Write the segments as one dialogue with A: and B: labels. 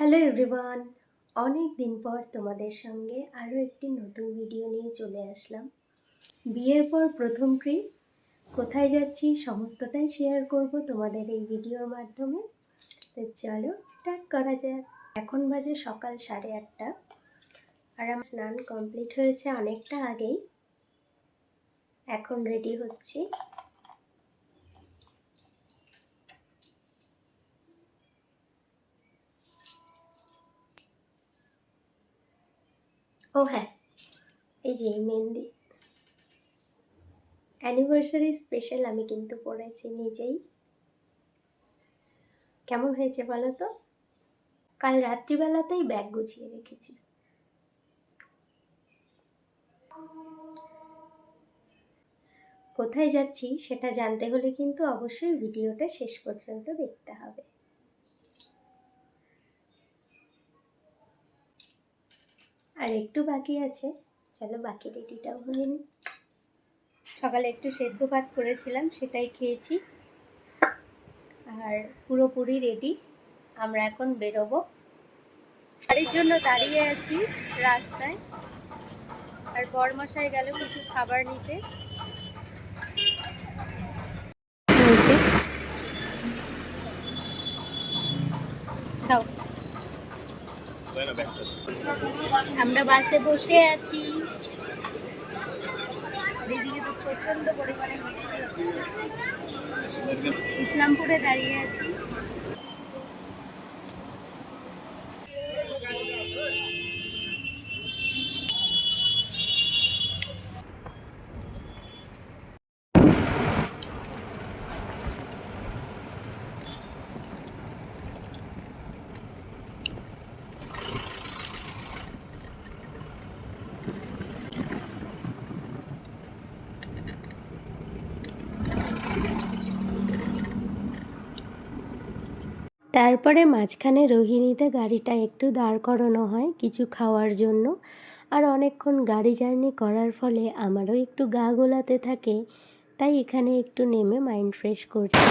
A: Hello everyone, অনেক দিন পর তোমাদের সঙ্গে আরও একটি নতুন ভিডিও নিয়ে চলে আসলাম। বিয়ের পর প্রথম ট্রিপ, কোথায় যাচ্ছি সমস্তটাই শেয়ার করব তোমাদের এই ভিডিওর মাধ্যমে। তো চলো স্টার্ট করা যাক। এখন বাজে সকাল 8:30 আর আমার স্নান কমপ্লিট হয়েছে অনেকটা আগেই। এখন রেডি হচ্ছি। ও হ্যাঁ, এই যে মেহেন্দি অ্যানিভার্সারি স্পেশাল আমি কিন্তু পড়েছি নিজেই। কেমন হয়েছে বলো তো? কাল রাত্রিবেলাতেই ব্যাগ গুছিয়ে রেখেছি। কোথায় যাচ্ছি সেটা জানতে হলে কিন্তু অবশ্যই ভিডিওটা শেষ পর্যন্ত দেখতে হবে। আর একটু বাকি আছে, চলো বাকি রেডিটাও হয়ে নিই। সকালে একটু সেদ্ধ ভাত করেছিলাম, সেটাই খেয়েছি। আর পুরোপুরি রেডি, আমরা এখন বেরোবো। গাড়ির জন্য দাঁড়িয়ে আছি রাস্তায়, আর বরমশাই গেল কিছু খাবার নিতে। দাও, আমরা বাসে বসে আছি। এদিকে তো প্রচন্ড পরিমাণে বৃষ্টি হচ্ছে। ইসলামপুরে দাঁড়িয়ে আছি। তারপরে মাঝখানে রোহিণীতে গাড়িটা একটু দাঁড় করানো হয় কিছু খাওয়ার জন্য। আর অনেকক্ষণ গাড়ি জার্নি করার ফলে আমারও একটু গা গোলাতে থাকে, তাই এখানে একটু নেমে মাইন্ড ফ্রেশ করছি।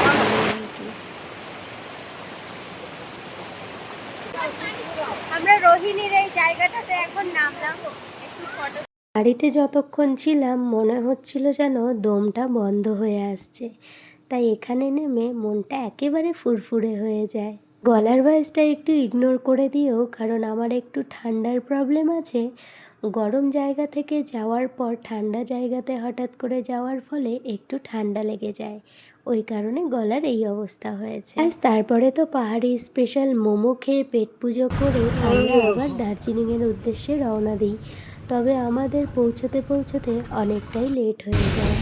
A: আমরা রোহিণীর এই জায়গাটাতে এখন নামলাম। গাড়িতে যতক্ষণ ছিলাম মনে হচ্ছিল যেন দমটা বন্ধ হয়ে আসছে, তাই এখানে নেমে মনটা একেবারে ফুরফুরে হয়ে যায়। গলার ভয়েসটা একটু ইগনোর করে দিও, কারণ আমার একটু ঠান্ডার প্রবলেম আছে। গরম জায়গা থেকে যাওয়ার পর ঠান্ডা জায়গাতে হঠাৎ করে যাওয়ার ফলে একটু ঠান্ডা লেগে যায়, ওই কারণে গলার এই অবস্থা হয়েছে। আজ তারপরে তো পাহাড়ি স্পেশাল মোমো খেয়ে পেট পুজো করে আমরা আবার দার্জিলিংয়ের উদ্দেশ্যে রওনা দিই। তবে আমাদের পৌঁছতে অনেকটাই লেট হয়ে যায়।